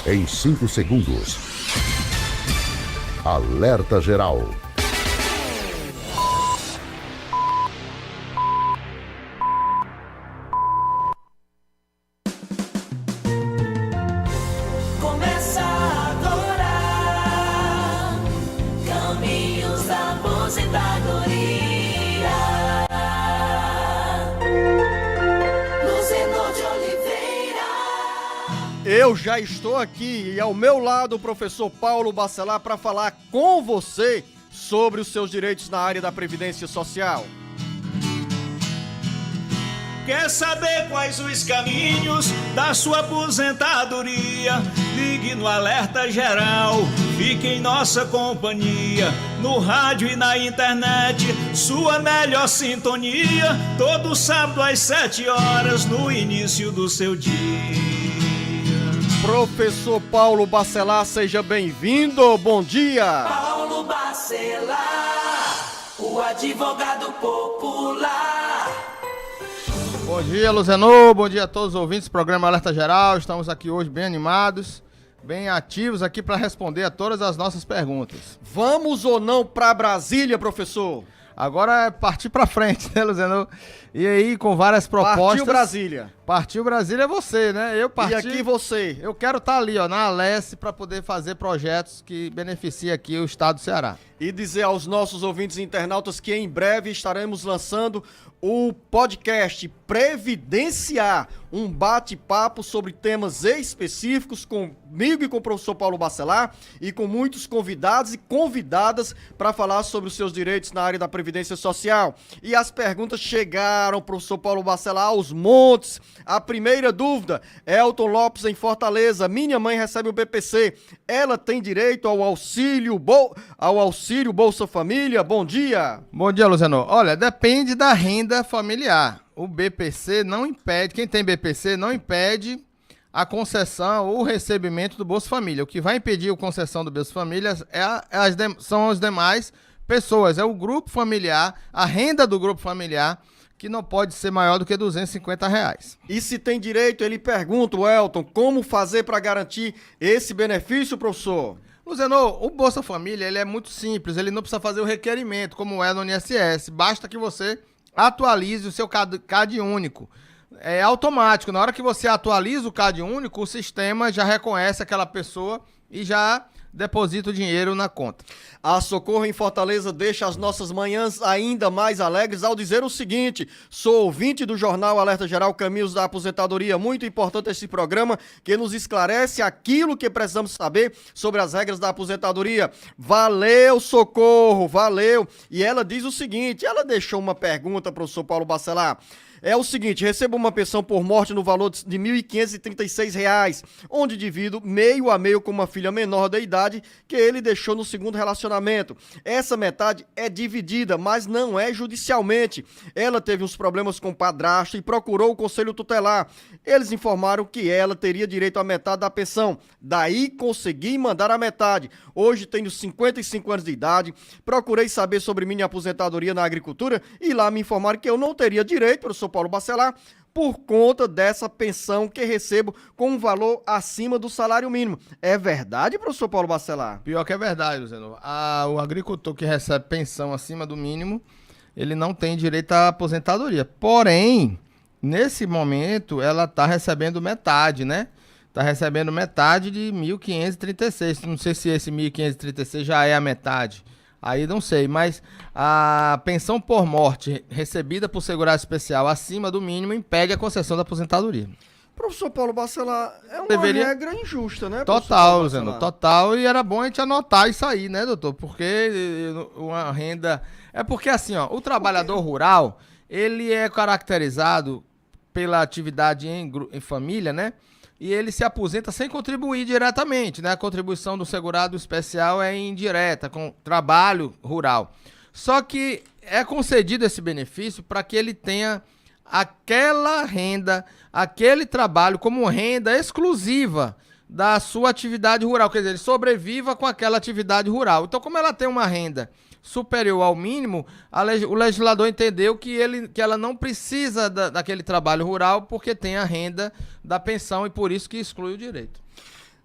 Em 5 segundos. Alerta Geral. Começa agora, Caminhos da Aposentadoria. Luzenor de Oliveira. Eu já estou aqui e ao meu lado o professor Paulo Bacelar para falar com você sobre os seus direitos na área da Previdência Social. Quer saber quais os caminhos da sua aposentadoria? Ligue no Alerta Geral, fique em nossa companhia, no rádio e na internet, sua melhor sintonia, todo sábado às 7 horas, no início do seu dia. Professor Paulo Bacelar, seja bem-vindo, bom dia! Paulo Bacelar, o advogado popular. Bom dia, Luzenor, bom dia a todos os ouvintes do programa Alerta Geral. Estamos aqui hoje bem animados, bem ativos aqui para responder a todas as nossas perguntas. Vamos ou não para Brasília, professor? Agora é partir para frente, né, Luzenor? E aí, com várias propostas... Partiu Brasília. Partiu Brasília é você, né? Eu parti... E aqui você? Eu quero estar ali, ó, na Alesse, para poder fazer projetos que beneficiem aqui o estado do Ceará. E dizer aos nossos ouvintes internautas que em breve estaremos lançando o podcast Previdenciar, um bate-papo sobre temas específicos comigo e com o professor Paulo Bacelar e com muitos convidados e convidadas para falar sobre os seus direitos na área da Previdência Social. E as perguntas chegaram, professor Paulo Bacelar, aos montes. A primeira dúvida, Elton Lopes em Fortaleza, minha mãe recebe o BPC, ela tem direito ao auxílio Bolsa Família? Bom dia. Bom dia, Luzenor. Olha, depende da renda familiar. O BPC não impede, quem tem BPC não impede a concessão ou o recebimento do Bolsa Família. O que vai impedir a concessão do Bolsa Família são as demais pessoas, é o grupo familiar, a renda do grupo familiar, que não pode ser maior do que R$250. E se tem direito, ele pergunta, Elton, como fazer para garantir esse benefício, professor? Luzenor, o Bolsa Família ele é muito simples, ele não precisa fazer o requerimento, como é no INSS, basta que você atualize o seu CAD único. É automático, na hora que você atualiza o CAD único, o sistema já reconhece aquela pessoa e já deposita o dinheiro na conta. A Socorro em Fortaleza deixa as nossas manhãs ainda mais alegres ao dizer o seguinte: sou ouvinte do jornal Alerta Geral Caminhos da Aposentadoria. Muito importante esse programa que nos esclarece aquilo que precisamos saber sobre as regras da aposentadoria. Valeu, Socorro, valeu. E ela diz o seguinte, ela deixou uma pergunta, professor Paulo Bacelar. É o seguinte, recebo uma pensão por morte no valor de R$ 1.536, onde divido meio a meio com uma filha menor da idade que ele deixou no segundo relacionamento. Essa metade é dividida, mas não é judicialmente. Ela teve uns problemas com o padrasto e procurou o conselho tutelar. Eles informaram que ela teria direito à metade da pensão. Daí consegui mandar a metade. Hoje tenho 55 anos de idade, procurei saber sobre minha aposentadoria na agricultura e lá me informaram que eu não teria direito, professor Paulo Bacelar, por conta dessa pensão que recebo com um valor acima do salário mínimo. É verdade, professor Paulo Bacelar? Pior que é verdade, Luciano. O agricultor que recebe pensão acima do mínimo, ele não tem direito à aposentadoria. Porém, nesse momento, ela está recebendo metade, né? Está recebendo metade de 1.536. Não sei se esse 1.536 já é a metade. Aí não sei, mas a pensão por morte recebida por segurado especial acima do mínimo impede a concessão da aposentadoria. Professor Paulo Bacelar, é uma regra injusta, né? Total, Zeno, total. E era bom a gente anotar isso aí, né, doutor? Porque uma renda... É porque assim, ó, o trabalhador rural, ele é caracterizado pela atividade em família, né? E ele se aposenta sem contribuir diretamente, né? A contribuição do segurado especial é indireta, com trabalho rural. Só que é concedido esse benefício para que ele tenha aquela renda, aquele trabalho como renda exclusiva da sua atividade rural. Quer dizer, ele sobreviva com aquela atividade rural. Então, como ela tem uma renda superior ao mínimo, o legislador entendeu que ela não precisa daquele trabalho rural porque tem a renda da pensão e por isso que exclui o direito.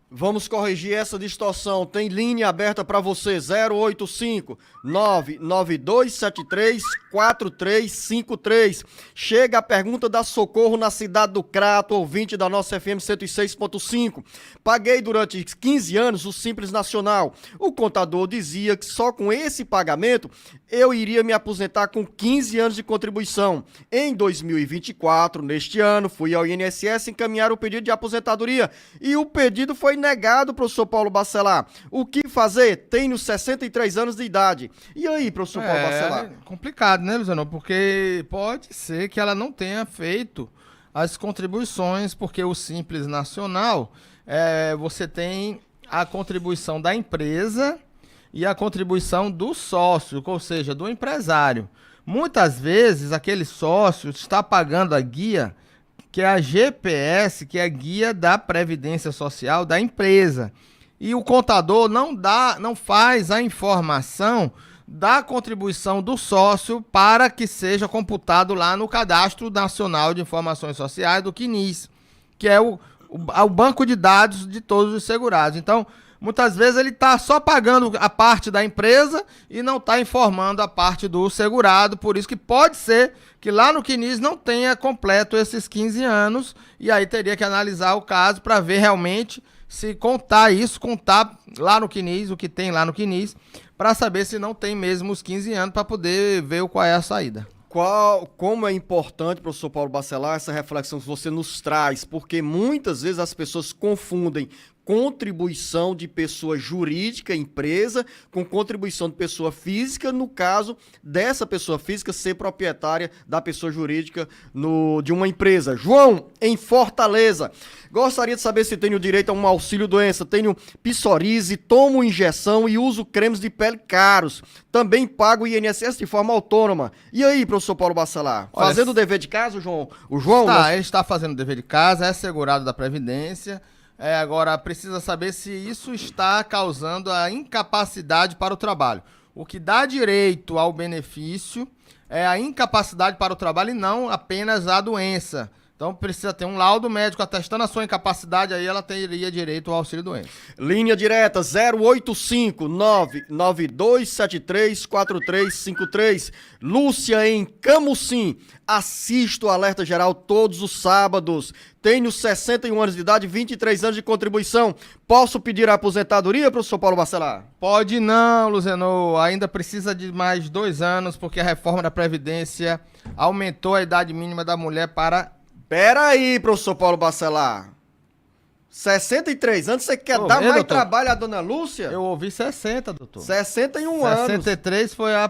Vamos corrigir essa distorção. Tem linha aberta para você, 085 99273 4353. Chega a pergunta da Socorro na cidade do Crato, ouvinte da nossa FM 106.5. Paguei durante 15 anos o Simples Nacional. O contador dizia que só com esse pagamento eu iria me aposentar com 15 anos de contribuição. Em 2024, neste ano, fui ao INSS encaminhar o pedido de aposentadoria e o pedido foi negado, professor Paulo Bacelar. O que fazer? Tenho 63 anos de idade. E aí, professor Paulo Bacelar? É complicado, né, Luciano? Porque pode ser que ela não tenha feito as contribuições, porque o Simples Nacional, você tem a contribuição da empresa e a contribuição do sócio, ou seja, do empresário. Muitas vezes, aquele sócio está pagando a guia, que é a GPS, que é a guia da Previdência Social da empresa. E o contador não faz a informação da contribuição do sócio para que seja computado lá no Cadastro Nacional de Informações Sociais do CNIS, que é o banco de dados de todos os segurados. Então, muitas vezes ele está só pagando a parte da empresa e não está informando a parte do segurado, por isso que pode ser que lá no CNIS não tenha completo esses 15 anos, e aí teria que analisar o caso para ver realmente se contar lá no CNIS, o que tem lá no CNIS, para saber se não tem mesmo os 15 anos, para poder ver qual é a saída. Como é importante, professor Paulo Bacelar, essa reflexão que você nos traz, porque muitas vezes as pessoas confundem contribuição de pessoa jurídica, empresa, com contribuição de pessoa física, no caso dessa pessoa física ser proprietária da pessoa jurídica de uma empresa. João, em Fortaleza, gostaria de saber se tenho direito a um auxílio-doença. Tenho psoríase, tomo injeção e uso cremes de pele caros. Também pago o INSS de forma autônoma. E aí, professor Paulo Bacelar? Fazendo o dever de casa, João? Ele está fazendo o dever de casa, é segurado da Previdência. Agora, precisa saber se isso está causando a incapacidade para o trabalho. O que dá direito ao benefício é a incapacidade para o trabalho e não apenas a doença. Então, precisa ter um laudo médico atestando a sua incapacidade, aí ela teria direito ao auxílio-doença. Linha direta 085 99273 4353. Lúcia, em Camusim. Assisto o Alerta Geral todos os sábados. Tenho 61 anos de idade, 23 anos de contribuição. Posso pedir a aposentadoria, professor Paulo Bacelar? Pode não, Luciano. Ainda precisa de mais 2 anos, porque a reforma da Previdência aumentou a idade mínima da mulher para... Pera aí, professor Paulo Bacelar. 63 anos, você quer dar mais doutor? Trabalho à dona Lúcia? Eu ouvi 60, doutor. 61 anos. 63 foi a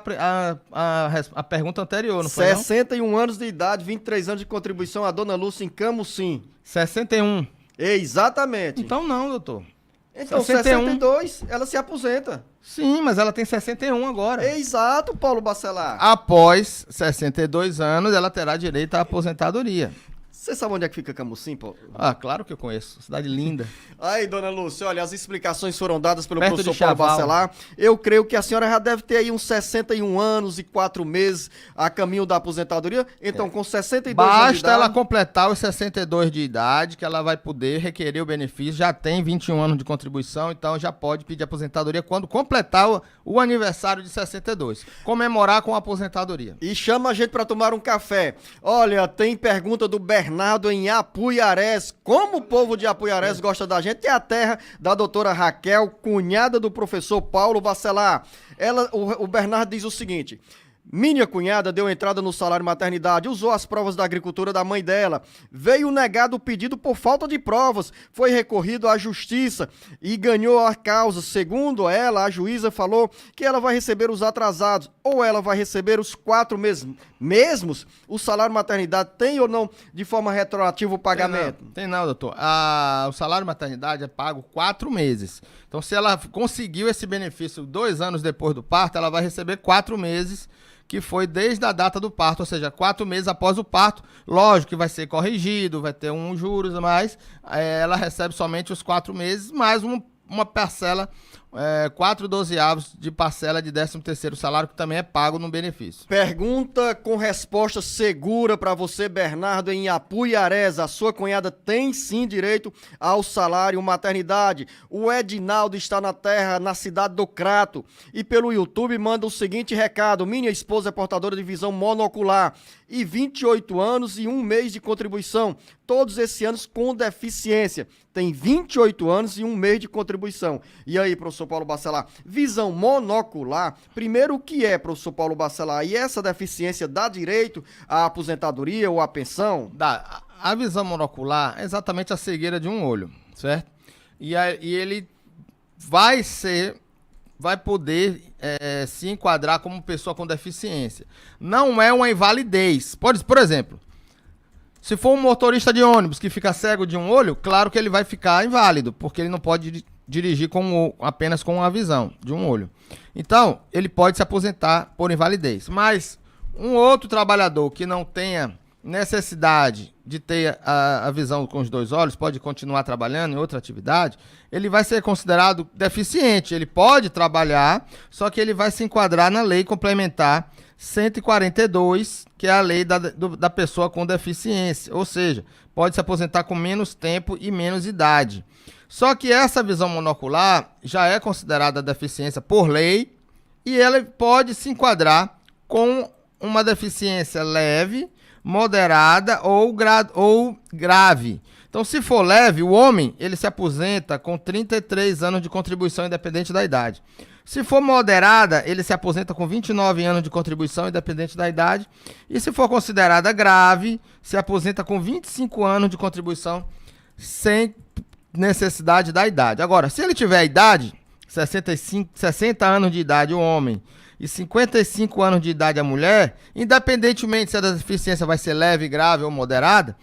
pergunta anterior, não foi 61 anos de idade, 23 anos de contribuição à dona Lúcia em Camusim. 61. Exatamente. Então não, doutor. Então 62, ela se aposenta. Sim, mas ela tem 61 agora. Exato, Paulo Bacelar. Após 62 anos, ela terá direito à aposentadoria. Você sabe onde é que fica Camusim, Paulo? Ah, claro que eu conheço. Cidade linda. Aí, dona Lúcia, olha, as explicações foram dadas pelo Perto professor de Paulo Chaval. Bacelar. Eu creio que a senhora já deve ter aí uns 61 anos e 4 meses a caminho da aposentadoria. Então, com 62 anos de Basta idade... ela completar os 62 de idade, que ela vai poder requerer o benefício. Já tem 21 anos de contribuição, então já pode pedir aposentadoria quando completar o aniversário de 62. Comemorar com a aposentadoria. E chama a gente para tomar um café. Olha, tem pergunta do Bernardo em Apuiarés. Como o povo de Apuiarés gosta da gente, é a terra da doutora Raquel, cunhada do professor Paulo Bacelar. O Bernardo diz o seguinte: minha cunhada deu entrada no salário maternidade, usou as provas da agricultura da mãe dela, veio negado o pedido por falta de provas, foi recorrido à justiça e ganhou a causa. Segundo ela, a juíza falou que ela vai receber os atrasados, ou ela vai receber os 4 meses mesmos. O salário maternidade tem ou não de forma retroativa o pagamento? Tem não, doutor. O salário maternidade é pago 4 meses. Então, se ela conseguiu esse benefício 2 anos depois do parto, ela vai receber 4 meses, que foi desde a data do parto, ou seja, 4 meses após o parto. Lógico que vai ser corrigido, vai ter juros, mas ela recebe somente os 4 meses, mais uma parcela 4 dozeavos de parcela de 13º salário, que também é pago no benefício. Pergunta com resposta segura para você, Bernardo, em Apuiarés. A sua cunhada tem sim direito ao salário maternidade. O Edinaldo está na terra, na cidade do Crato. E pelo YouTube manda o seguinte recado: minha esposa é portadora de visão monocular e 28 anos e 1 mês de contribuição. Todos esses anos com deficiência. Tem 28 anos e 1 mês de contribuição. E aí, professor Paulo Bacelar, visão monocular, primeiro o que é, professor Paulo Bacelar? E essa deficiência dá direito à aposentadoria ou à pensão? A visão monocular é exatamente a cegueira de um olho, certo? E ele vai poder se enquadrar como pessoa com deficiência. Não é uma invalidez. Por exemplo, se for um motorista de ônibus que fica cego de um olho, claro que ele vai ficar inválido, porque ele não pode dirigir apenas com a visão de um olho. Então, ele pode se aposentar por invalidez. Mas um outro trabalhador que não tenha necessidade de ter a visão com os 2 olhos, pode continuar trabalhando em outra atividade, ele vai ser considerado deficiente. Ele pode trabalhar, só que ele vai se enquadrar na lei complementar 142, que é a lei da pessoa com deficiência, ou seja, pode se aposentar com menos tempo e menos idade. Só que essa visão monocular já é considerada deficiência por lei e ela pode se enquadrar com uma deficiência leve, moderada ou grave. Então, se for leve, o homem ele se aposenta com 33 anos de contribuição independente da idade. Se for moderada, ele se aposenta com 29 anos de contribuição independente da idade. E se for considerada grave, se aposenta com 25 anos de contribuição sem necessidade da idade. Agora, se ele tiver a idade, 60 anos de idade o homem e 55 anos de idade a mulher, independentemente se a deficiência vai ser leve, grave ou moderada,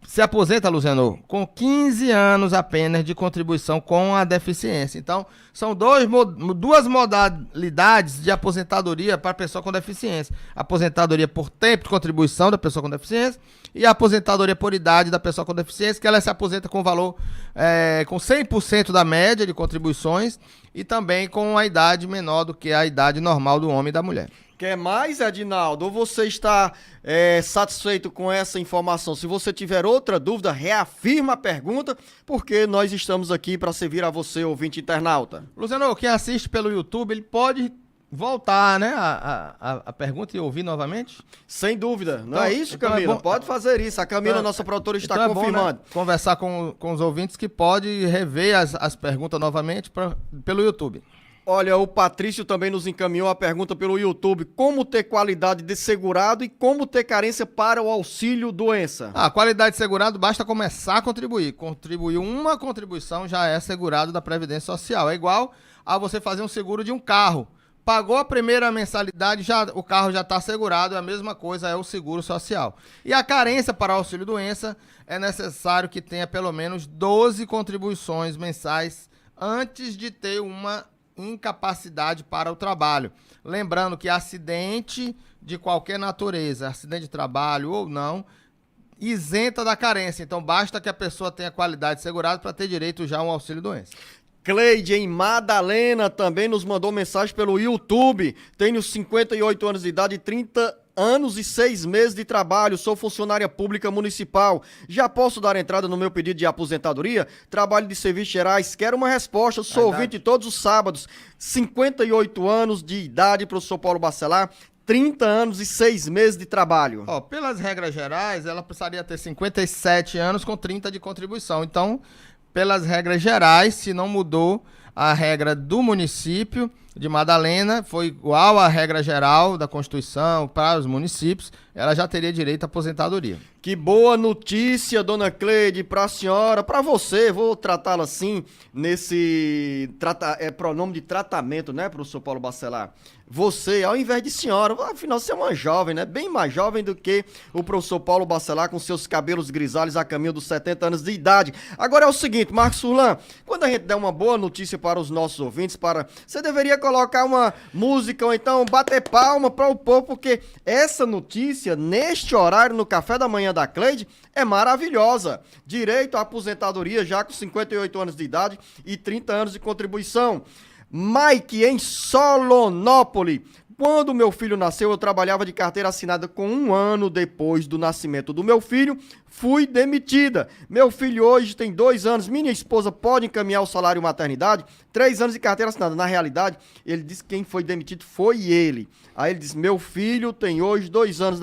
se aposenta, Luciano, com 15 anos apenas de contribuição com a deficiência. Então, são duas modalidades de aposentadoria para a pessoa com deficiência. Aposentadoria por tempo de contribuição da pessoa com deficiência e a aposentadoria por idade da pessoa com deficiência, que ela se aposenta com valor, com 100% da média de contribuições e também com a idade menor do que a idade normal do homem e da mulher. Quer mais, Edinaldo? Ou você está satisfeito com essa informação? Se você tiver outra dúvida, reafirma a pergunta, porque nós estamos aqui para servir a você, ouvinte internauta. Luciano, quem assiste pelo YouTube, ele pode voltar, né, a pergunta e ouvir novamente? Sem dúvida. Não Então, é isso, então Camila? é bom. Pode fazer isso. A Camila, nossa produtora, está Então confirmando. É bom, né, conversar com os ouvintes que pode rever as perguntas novamente pelo YouTube. Olha, o Patrício também nos encaminhou a pergunta pelo YouTube: como ter qualidade de segurado e como ter carência para o auxílio doença? A qualidade de segurado basta começar a contribuir. Contribuir uma contribuição já é segurado da Previdência Social. É igual a você fazer um seguro de um carro. Pagou a primeira mensalidade, o carro já está segurado, é a mesma coisa, é o seguro social. E a carência para auxílio doença é necessário que tenha pelo menos 12 contribuições mensais antes de ter uma incapacidade para o trabalho. Lembrando que acidente de qualquer natureza, acidente de trabalho ou não, isenta da carência. Então basta que a pessoa tenha qualidade segurada para ter direito já a um auxílio doença. Cleide em Madalena também nos mandou mensagem pelo YouTube. Tenho 58 anos de idade e 30 anos e 6 meses de trabalho. Sou funcionária pública municipal. Já posso dar entrada no meu pedido de aposentadoria? Trabalho de serviços gerais. Quero uma resposta. Sou ouvinte todos os sábados. 58 anos de idade, professor Paulo Bacelar. 30 anos e 6 meses de trabalho. Pelas regras gerais, ela precisaria ter 57 anos com 30 de contribuição. Então, pelas regras gerais, se não mudou a regra do município de Madalena, foi igual à regra geral da Constituição para os municípios, ela já teria direito à aposentadoria. Que boa notícia, dona Cleide, para a senhora, para você, vou tratá-la assim, nesse pronome de tratamento, né, professor Paulo Bacelar? Você, ao invés de senhora, afinal você é uma jovem, né, bem mais jovem do que o professor Paulo Bacelar, com seus cabelos grisalhos a caminho dos 70 anos de idade. Agora é o seguinte, Marcos Furlan, quando a gente der uma boa notícia para os nossos ouvintes, você deveria colocar uma música ou então bater palma para o povo, porque essa notícia, neste horário, no café da manhã da Cleide, é maravilhosa. Direito à aposentadoria já com 58 anos de idade e 30 anos de contribuição. Mike, em Solonópole. Quando meu filho nasceu, eu trabalhava de carteira assinada. Com 1 ano depois do nascimento do meu filho, fui demitida. Meu filho hoje tem 2 anos. Minha esposa pode encaminhar o salário maternidade? 3 anos de carteira assinada. Na realidade, ele disse que quem foi demitido foi ele. Aí ele disse, meu filho tem hoje 2 anos.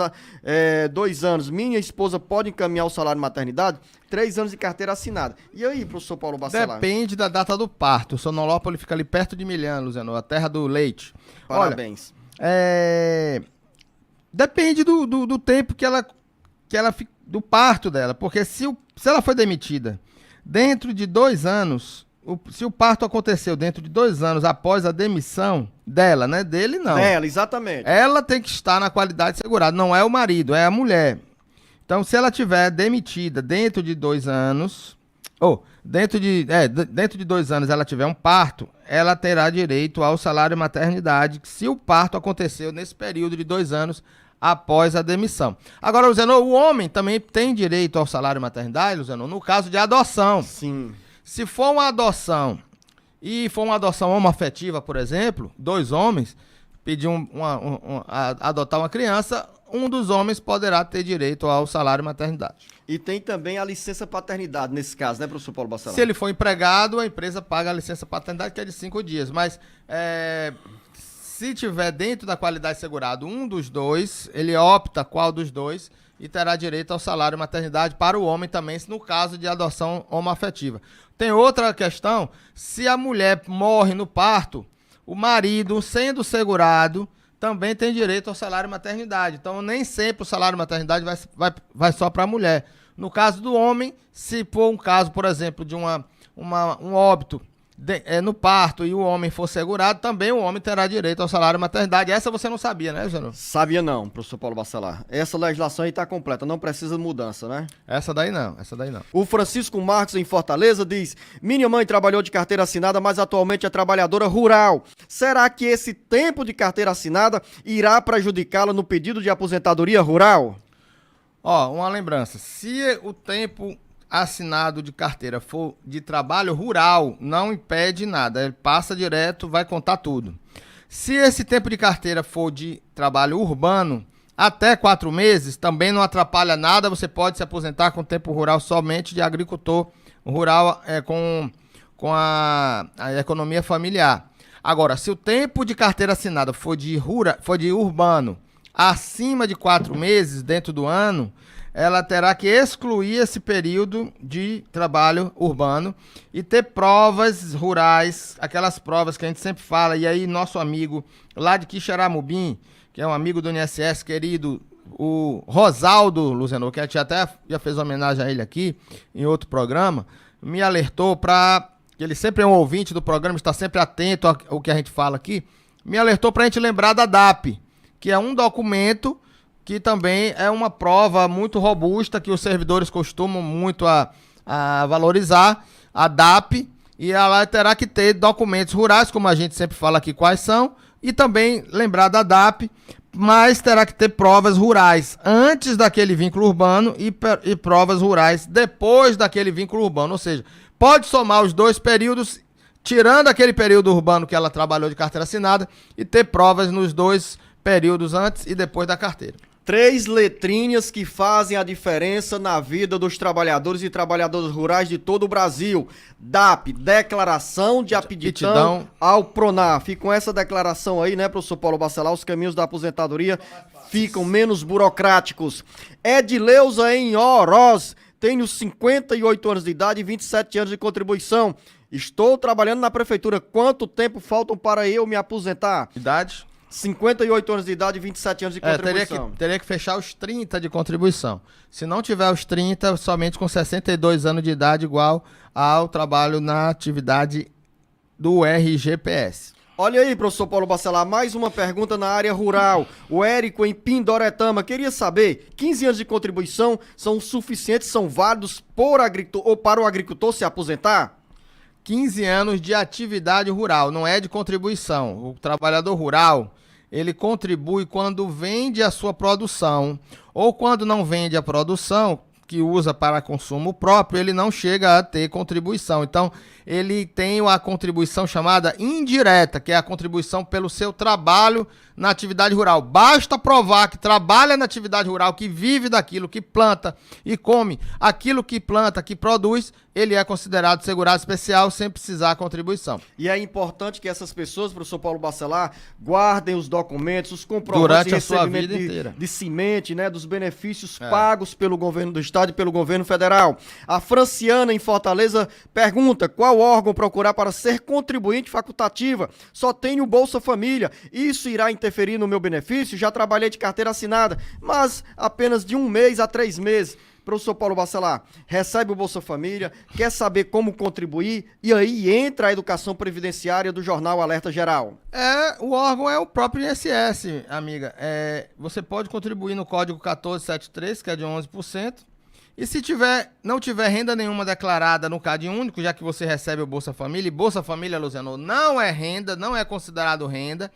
2 anos. Minha esposa pode encaminhar o salário maternidade? 3 anos de carteira assinada. E aí, professor Paulo Bacelar? Depende da data do parto. Sonolópolis fica ali perto de Milhã, Luciano, a terra do leite. Parabéns. Depende do tempo que ela do parto dela, porque se ela foi demitida dentro de 2 anos, se o parto aconteceu dentro de 2 anos após a demissão dela, né? Dele não. Dela, exatamente. Ela tem que estar na qualidade segurada, não é o marido, é a mulher. Então, se ela tiver demitida dentro de 2 anos, dentro de 2 anos ela tiver um parto, ela terá direito ao salário maternidade, se o parto aconteceu nesse período de 2 anos após a demissão. Agora, Luciano, o homem também tem direito ao salário maternidade, Luciano, no caso de adoção. Sim. Se for uma adoção e for uma adoção homoafetiva, por exemplo, 2 homens pedir adotar uma criança, um dos homens poderá ter direito ao salário maternidade. E tem também a licença paternidade nesse caso, né, professor Paulo Bacelar? Se ele for empregado, a empresa paga a licença paternidade, que é de 5 dias. Mas se tiver dentro da qualidade segurada um dos dois, ele opta qual dos dois e terá direito ao salário maternidade para o homem também, no caso de adoção homoafetiva. Tem outra questão, se a mulher morre no parto, o marido, sendo segurado, também tem direito ao salário maternidade. Então, nem sempre o salário maternidade vai só para a mulher. No caso do homem, se for um caso, por exemplo, de um óbito no parto e o homem for segurado, também o homem terá direito ao salário maternidade. Essa você não sabia, né, Jânio? Sabia não, professor Paulo Bacelar. Essa legislação aí está completa, não precisa de mudança, né? Essa daí não. O Francisco Marcos, em Fortaleza, diz: minha mãe trabalhou de carteira assinada, mas atualmente é trabalhadora rural. Será que esse tempo de carteira assinada irá prejudicá-la no pedido de aposentadoria rural? Uma lembrança. Se o tempo assinado de carteira for de trabalho rural, não impede nada. Ele passa direto, vai contar tudo. Se esse tempo de carteira for de trabalho urbano, até 4 meses, também não atrapalha nada. Você pode se aposentar com tempo rural somente de agricultor rural com a economia familiar. Agora, se o tempo de carteira assinada for de urbano acima de 4 meses dentro do ano, ela terá que excluir esse período de trabalho urbano e ter provas rurais, aquelas provas que a gente sempre fala. E aí, nosso amigo lá de Quixeramobim, que é um amigo do INSS querido, o Rosaldo Luciano, que a gente até já fez homenagem a ele aqui em outro programa, me alertou ele sempre é um ouvinte do programa, está sempre atento ao que a gente fala aqui, me alertou para a gente lembrar da DAP, que é um documento que também é uma prova muito robusta, que os servidores costumam muito a valorizar, a DAP, e ela terá que ter documentos rurais, como a gente sempre fala aqui quais são, e também lembrar da DAP, mas terá que ter provas rurais antes daquele vínculo urbano e provas rurais depois daquele vínculo urbano, ou seja, pode somar os 2 períodos, tirando aquele período urbano que ela trabalhou de carteira assinada, e ter provas nos 2 períodos antes e depois da carteira. 3 letrinhas que fazem a diferença na vida dos trabalhadores e trabalhadoras rurais de todo o Brasil. DAP, Declaração de Aptidão ao Pronaf. E com essa declaração aí, né, professor Paulo Bacelar, os caminhos da aposentadoria ficam menos burocráticos. Edileuza em Oroz, tenho 58 anos de idade e 27 anos de contribuição. Estou trabalhando na prefeitura. Quanto tempo faltam para eu me aposentar? Idade? 58 anos de idade e 27 anos de contribuição. Teria que fechar os 30 de contribuição. Se não tiver os 30, somente com 62 anos de idade, igual ao trabalho na atividade do RGPS. Olha aí, professor Paulo Bacelar, mais uma pergunta na área rural. O Érico, em Pindoretama, queria saber, 15 anos de contribuição são suficientes, são válidos para o agricultor se aposentar? 15 anos de atividade rural, não é de contribuição. O trabalhador rural, ele contribui quando vende a sua produção, ou quando não vende a produção, que usa para consumo próprio, ele não chega a ter contribuição. Então, ele tem a contribuição chamada indireta, que é a contribuição pelo seu trabalho na atividade rural. Basta provar que trabalha na atividade rural, que vive daquilo, que planta e come aquilo que planta, que produz, ele é considerado segurado especial sem precisar contribuição. E é importante que essas pessoas, professor Paulo Bacelar, guardem os documentos, os comprovantes Durante de a sua recebimento vida inteira. de semente, né, dos benefícios pagos pelo governo do estado e pelo governo federal. A Franciana, em Fortaleza, pergunta: qual órgão procurar para ser contribuinte facultativa? Só tenho Bolsa Família. Isso irá interferir no meu benefício? Já trabalhei de carteira assinada, mas apenas de 1 mês a 3 meses. Professor Paulo Bacelar, recebe o Bolsa Família, quer saber como contribuir, e aí entra a educação previdenciária do Jornal Alerta Geral. O órgão é o próprio INSS, amiga. Você pode contribuir no código 1473, que é de 11%. E se não tiver renda nenhuma declarada no CAD único, já que você recebe o Bolsa Família, e Bolsa Família, Luciano, não é renda, não é considerado renda,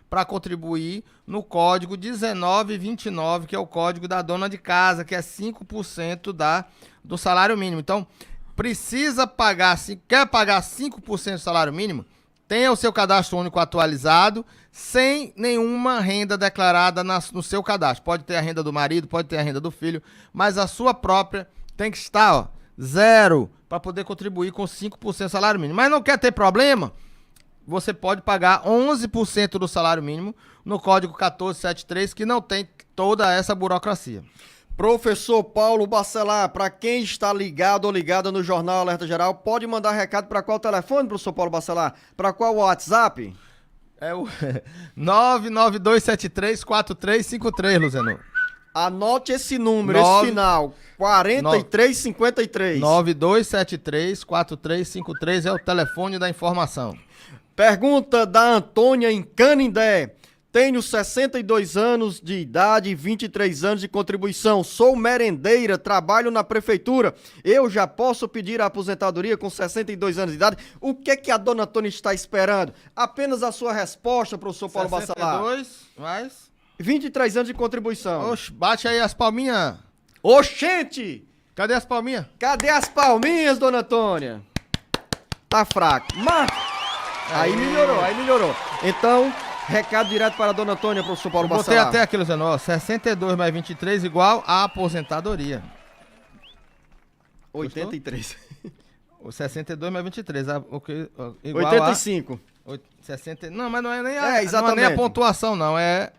para contribuir no código 1929, que é o código da dona de casa, que é 5% do salário mínimo. Então, precisa pagar, se quer pagar 5% do salário mínimo, tenha o seu cadastro único atualizado, sem nenhuma renda declarada no seu cadastro. Pode ter a renda do marido, pode ter a renda do filho, mas a sua própria tem que estar zero para poder contribuir com 5% do salário mínimo. Mas não quer ter problema? Você pode pagar 11% do salário mínimo no código 1473, que não tem toda essa burocracia. Professor Paulo Bacelar, para quem está ligado ou ligada no Jornal Alerta Geral, pode mandar recado para qual telefone, professor Paulo Bacelar? Para qual WhatsApp? É o 992734353, Luciano. Anote esse número, esse final, 4353. 92734353 é o telefone da informação. Pergunta da Antônia em Canindé. Tenho 62 anos de idade e 23 anos de contribuição. Sou merendeira, trabalho na prefeitura. Eu já posso pedir a aposentadoria com 62 anos de idade? O que é que a dona Antônia está esperando? Apenas a sua resposta, professor Paulo Bacelar. 62, mais... 23 anos de contribuição. Oxe, bate aí as palminhas. Oxente! Cadê as palminhas? Cadê as palminhas, dona Antônia? Tá fraco. Mas... Aí melhorou. Então, recado direto para a dona Antônia, professor Paulo Bacelar. Botei até aqui, Luciano, 62 mais 23 igual a aposentadoria. 83. O 62 mais 23, igual 85. 60, não, mas não é nem exatamente. Não é nem a pontuação, não. É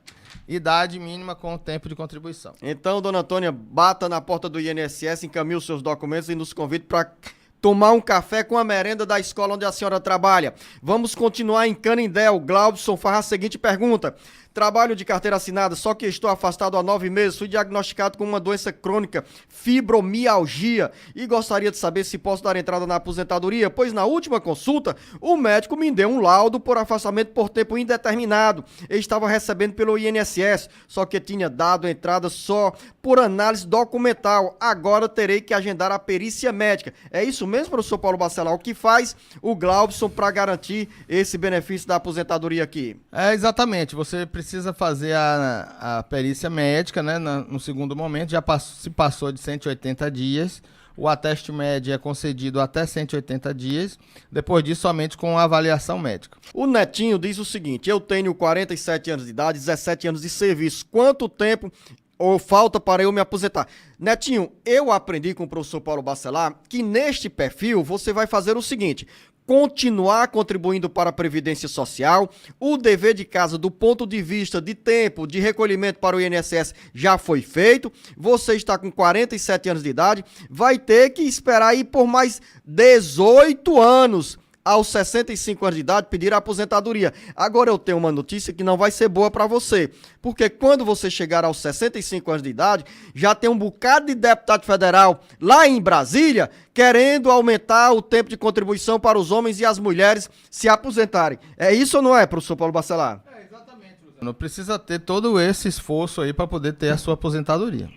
idade mínima com o tempo de contribuição. Então, dona Antônia, bata na porta do INSS, encaminhe os seus documentos e nos convide para tomar um café com a merenda da escola onde a senhora trabalha. Vamos continuar em Canindé. O Glaubson faz a seguinte pergunta: trabalho de carteira assinada, só que estou afastado há 9 meses. Fui diagnosticado com uma doença crônica, fibromialgia, e gostaria de saber se posso dar entrada na aposentadoria, pois na última consulta o médico me deu um laudo por afastamento por tempo indeterminado. Eu estava recebendo pelo INSS, só que tinha dado entrada só por análise documental. Agora terei que agendar a perícia médica. É isso mesmo, professor Paulo Bacelar? O que faz o Glaubson para garantir esse benefício da aposentadoria aqui? Exatamente. Você precisa fazer a perícia médica, né, no segundo momento. Já se passou de 180 dias. O ateste médio é concedido até 180 dias. Depois disso, somente com avaliação médica. O Netinho diz o seguinte: eu tenho 47 anos de idade, 17 anos de serviço. Quanto tempo ou falta para eu me aposentar? Netinho, eu aprendi com o professor Paulo Bacelar que neste perfil você vai fazer o seguinte: continuar contribuindo para a Previdência Social. O dever de casa do ponto de vista de tempo de recolhimento para o INSS já foi feito. Você está com 47 anos de idade, vai ter que esperar aí por mais 18 anos. Aos 65 anos de idade, pedir a aposentadoria. Agora eu tenho uma notícia que não vai ser boa para você, porque quando você chegar aos 65 anos de idade, já tem um bocado de deputado federal lá em Brasília querendo aumentar o tempo de contribuição para os homens e as mulheres se aposentarem. É isso ou não é, professor Paulo Bacelar? Exatamente, Luciano. Precisa ter todo esse esforço aí para poder ter a sua aposentadoria.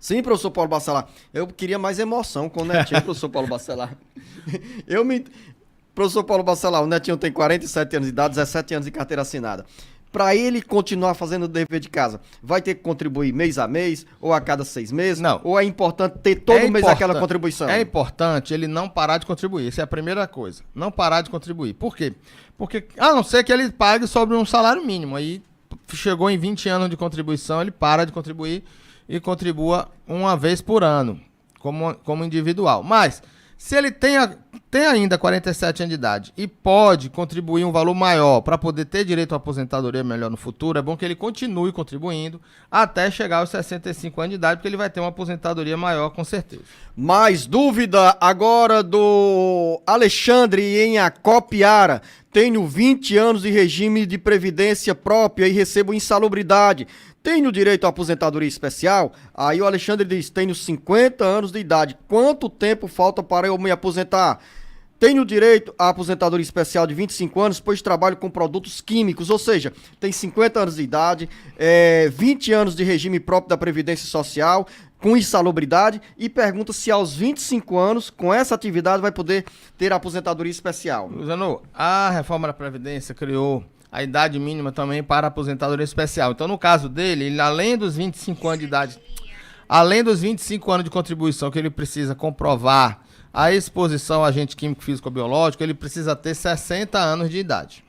Sim, professor Paulo Bacelar. Eu queria mais emoção com o Netinho, professor Paulo Bacelar. Professor Paulo Bacelar, o Netinho tem 47 anos de idade, 17 anos de carteira assinada. para ele continuar fazendo o dever de casa, vai ter que contribuir mês a mês, ou a cada 6 meses? Não. Ou é importante ter todo mês aquela contribuição? É importante ele não parar de contribuir. Essa é a primeira coisa. Não parar de contribuir. Por quê? Porque, a não ser que ele pague sobre um salário mínimo. Aí chegou em 20 anos de contribuição, ele para de contribuir e contribua uma vez por ano, como individual. Mas, se ele tem ainda 47 anos de idade e pode contribuir um valor maior para poder ter direito à aposentadoria melhor no futuro, é bom que ele continue contribuindo até chegar aos 65 anos de idade, porque ele vai ter uma aposentadoria maior, com certeza. Mais dúvida agora do Alexandre em Acopiara. Tenho 20 anos de regime de previdência própria e recebo insalubridade. Tenho direito à aposentadoria especial? Aí o Alexandre diz, tenho 50 anos de idade. Quanto tempo falta para eu me aposentar? Tenho direito à aposentadoria especial de 25 anos, pois trabalho com produtos químicos, ou seja, tem 50 anos de idade, 20 anos de regime próprio da Previdência Social, com insalubridade, e pergunta se aos 25 anos, com essa atividade, vai poder ter a aposentadoria especial. Luciano, a reforma da Previdência criou a idade mínima também para a aposentadoria especial. Então, no caso dele, ele, além dos 25 anos de idade, além dos 25 anos de contribuição que ele precisa comprovar a exposição a agente químico, físico ou biológico, ele precisa ter 60 anos de idade.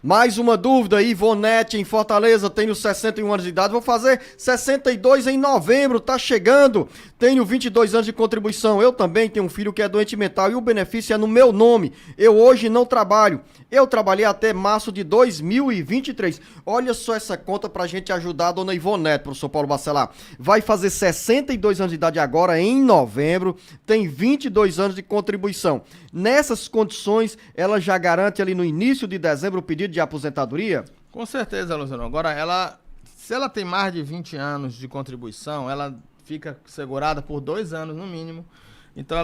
Mais uma dúvida, Ivonete em Fortaleza, tenho 61 anos de idade, vou fazer 62 em novembro, tá chegando. Tenho 22 anos de contribuição, eu também tenho um filho que é doente mental e o benefício é no meu nome. Eu hoje não trabalho, eu trabalhei até março de 2023. Olha só essa conta pra gente ajudar a dona Ivonete, professor Paulo Bacelar. Vai fazer 62 anos de idade agora em novembro, tem 22 anos de contribuição. Nessas condições, ela já garante ali no início de dezembro o pedido de aposentadoria? Com certeza, Luciano. Agora, se ela tem mais de 20 anos de contribuição, ela fica segurada por 2 anos no mínimo. Então,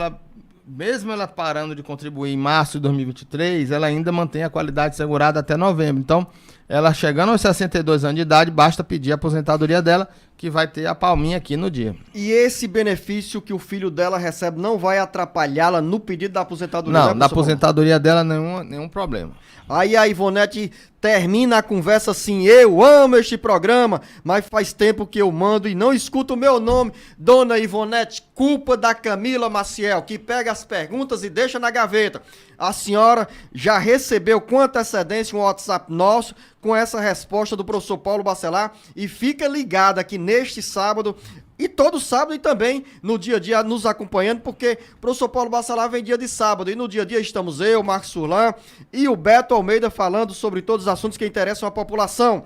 mesmo ela parando de contribuir em março de 2023, ela ainda mantém a qualidade segurada até novembro. Então, ela chegando aos 62 anos de idade, basta pedir a aposentadoria dela, que vai ter a palminha aqui no dia. E esse benefício que o filho dela recebe não vai atrapalhá-la no pedido da aposentadoria? Não, da aposentadoria dela nenhum problema. Aí a Ivonete termina a conversa assim, eu amo este programa, mas faz tempo que eu mando e não escuto o meu nome. Dona Ivonete, culpa da Camila Maciel, que pega as perguntas e deixa na gaveta. A senhora já recebeu com antecedência um WhatsApp nosso com essa resposta do professor Paulo Bacelar e fica ligada aqui neste sábado e todo sábado e também no dia a dia nos acompanhando, porque o professor Paulo Bacelar vem dia de sábado e no dia a dia estamos eu, Marcos Surlan e o Beto Almeida falando sobre todos os assuntos que interessam a população.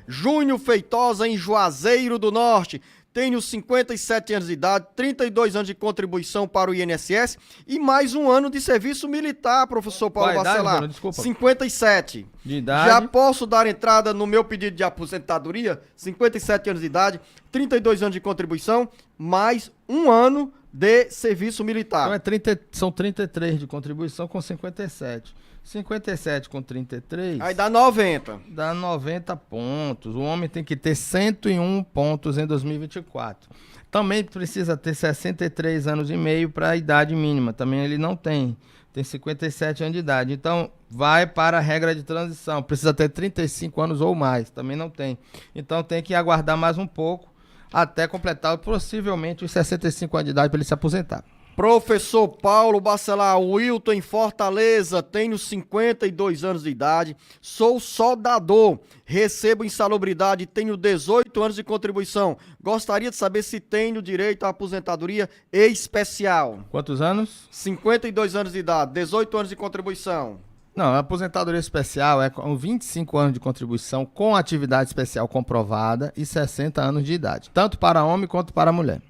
Júnior Feitosa em Juazeiro do Norte. Tenho 57 anos de idade, 32 anos de contribuição para o INSS e mais um ano de serviço militar, professor Paulo Bacelar. 57. De idade. Já posso dar entrada no meu pedido de aposentadoria? 57 anos de idade, 32 anos de contribuição, mais um ano de serviço militar. Então são 33 de contribuição com 57. 57 com 33... Aí dá 90. Dá 90 pontos. O homem tem que ter 101 pontos em 2024. Também precisa ter 63 anos e meio para a idade mínima. Também ele não tem. Tem 57 anos de idade. Então, vai para a regra de transição. Precisa ter 35 anos ou mais. Também não tem. Então, tem que aguardar mais um pouco até completar possivelmente os 65 anos de idade para ele se aposentar. Professor Paulo Bacelar, Wilton em Fortaleza, tenho 52 anos de idade, sou soldador, recebo insalubridade, tenho 18 anos de contribuição. Gostaria de saber se tenho direito à aposentadoria especial. Quantos anos? 52 anos de idade, 18 anos de contribuição. Não, a aposentadoria especial é com 25 anos de contribuição com atividade especial comprovada e 60 anos de idade, tanto para homem quanto para mulher.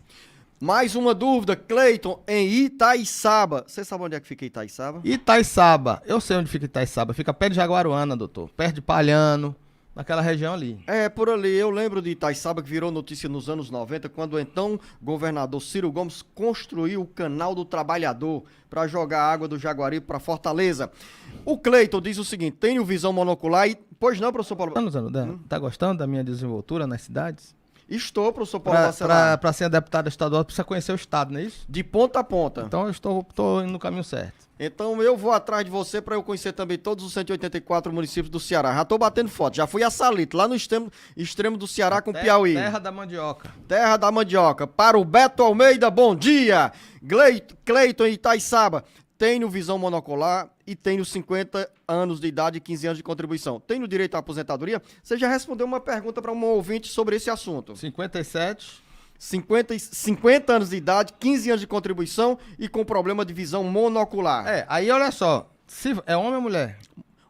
Mais uma dúvida, Cleiton, em Itaiçaba. Você sabe onde é que fica Itaiçaba? Itaiçaba, eu sei onde fica Itaiçaba. Fica perto de Jaguaruana, doutor. Perto de Palhano, naquela região ali. É, por ali. Eu lembro de Itaiçaba, que virou notícia nos anos 90, quando o então governador Ciro Gomes construiu o Canal do Trabalhador para jogar água do Jaguari para Fortaleza. O Cleiton diz o seguinte, tenho visão monocular e... Pois não, professor Paulo? Tá gostando da minha desenvoltura nas cidades? Estou, professor Paulo Bacelar. Para ser deputado estadual, precisa conhecer o estado, não é isso? De ponta a ponta. Então eu estou indo no caminho certo. Então eu vou atrás de você para eu conhecer também todos os 184 municípios do Ceará. Já tô batendo foto, já fui a Salito, lá no extremo do Ceará com Piauí. Terra da mandioca. Terra da mandioca. Para o Beto Almeida, bom dia. Cleiton Itaiçaba, tenho visão monocular e tenho 50 anos de idade e 15 anos de contribuição. Tenho direito à aposentadoria? Você já respondeu uma pergunta para um ouvinte sobre esse assunto. 57. 50 anos de idade, 15 anos de contribuição e com problema de visão monocular. Aí olha só, se é homem ou mulher?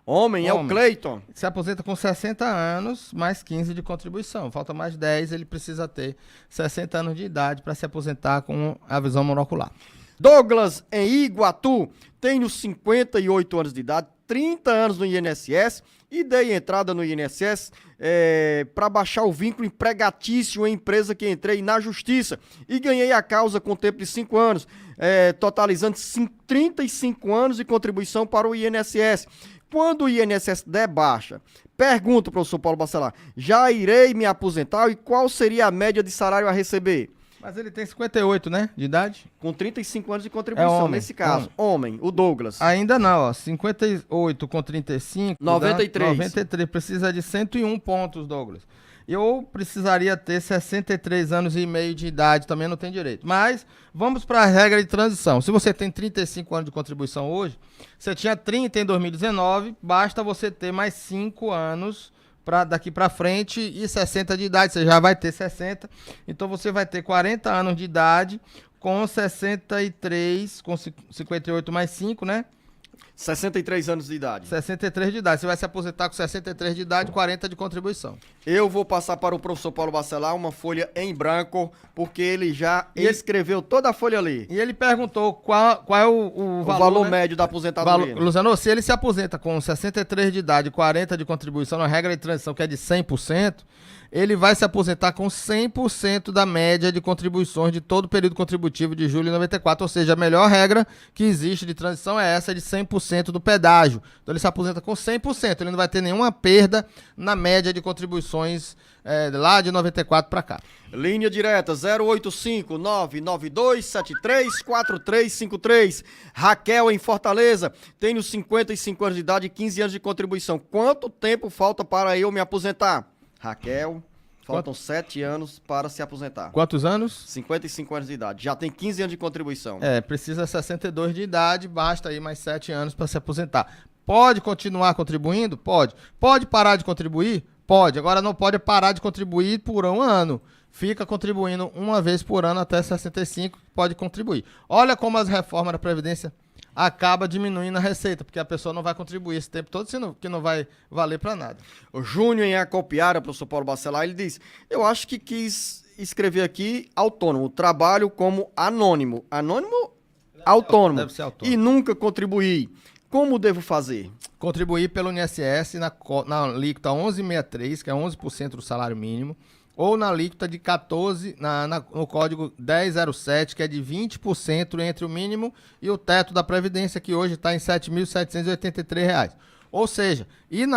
Homem, é o Cleiton. Se aposenta com 60 anos, mais 15 de contribuição. Falta mais 10, ele precisa ter 60 anos de idade para se aposentar com a visão monocular. Douglas, em Iguatu, tenho 58 anos de idade, 30 anos no INSS e dei entrada no INSS para baixar o vínculo empregatício em empresa que entrei na justiça e ganhei a causa com tempo de 5 anos, totalizando 35 anos de contribuição para o INSS. Quando o INSS der baixa, pergunto, professor Paulo Bacelar, já irei me aposentar e qual seria a média de salário a receber? Mas ele tem 58, né, de idade? Com 35 anos de contribuição, nesse caso. Homem, o Douglas. Ainda não, ó. 58 com 35... 93. 93. Precisa de 101 pontos, Douglas. Eu precisaria ter 63 anos e meio de idade, também não tem direito. Mas vamos para a regra de transição. Se você tem 35 anos de contribuição hoje, você tinha 30 em 2019, basta você ter mais 5 anos... daqui pra frente e 60 de idade, você já vai ter 60, então você vai ter 40 anos de idade com 63, com 58 mais 5, né? 63 anos de idade. 63 de idade, você vai se aposentar com 63 de idade, 40 de contribuição. Eu vou passar para o professor Paulo Bacelar uma folha em branco, porque ele já escreveu toda a folha ali. E ele perguntou qual é o valor né? médio da aposentadoria. Luciano, se ele se aposenta com 63 de idade e 40 de contribuição, na regra de transição que é de 100%, ele vai se aposentar com 100% da média de contribuições de todo o período contributivo de julho de 94, ou seja, a melhor regra que existe de transição é essa de 100% do pedágio. Então ele se aposenta com 100%, ele não vai ter nenhuma perda na média de contribuições lá de 94 para cá. Linha direta 085-992734353. Raquel em Fortaleza, tenho 55 anos de idade e 15 anos de contribuição. Quanto tempo falta para eu me aposentar? Raquel, faltam 7 anos para se aposentar. Quantos anos? 55 anos de idade. Já tem 15 anos de contribuição. Precisa 62 de idade, basta aí mais 7 anos para se aposentar. Pode continuar contribuindo? Pode. Pode parar de contribuir? Pode. Agora não pode parar de contribuir por um ano. Fica contribuindo uma vez por ano até 65, pode contribuir. Olha como as reformas da Previdência acaba diminuindo a receita, porque a pessoa não vai contribuir esse tempo todo, que não vai valer para nada. O Júnior em Acopiara, professor Paulo Bacelar, ele diz, eu acho que quis escrever aqui autônomo, trabalho como anônimo. Anônimo? Autônomo. Deve ser autônomo. E nunca contribuí. Como devo fazer? Contribuir pelo INSS na alíquota 1163, que é 11% do salário mínimo, ou na alíquota de 14, no código 1007, que é de 20% entre o mínimo e o teto da Previdência, que hoje está em R$ 7.783. Ou seja, ir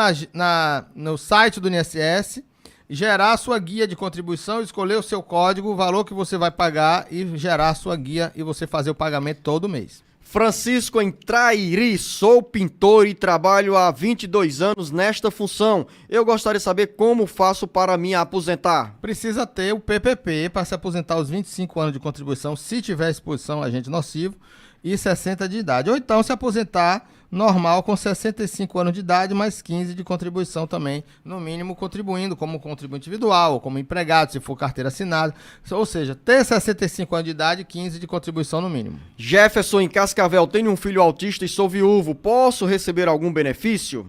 no site do INSS, gerar a sua guia de contribuição, escolher o seu código, o valor que você vai pagar e gerar a sua guia e você fazer o pagamento todo mês. Francisco em Trairi, sou pintor e trabalho há 22 anos nesta função. Eu gostaria de saber como faço para me aposentar. Precisa ter o PPP para se aposentar aos 25 anos de contribuição, se tiver exposição a agente nocivo, e 60 de idade. Ou então se aposentar normal com 65 anos de idade, mais 15 de contribuição também, no mínimo contribuindo como contribuinte individual ou como empregado, se for carteira assinada. Ou seja, ter 65 anos de idade e 15 de contribuição no mínimo. Jefferson em Cascavel, tenho um filho autista e sou viúvo, posso receber algum benefício?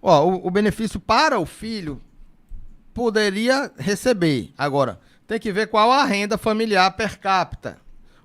O benefício para o filho poderia receber. Agora, tem que ver qual a renda familiar per capita.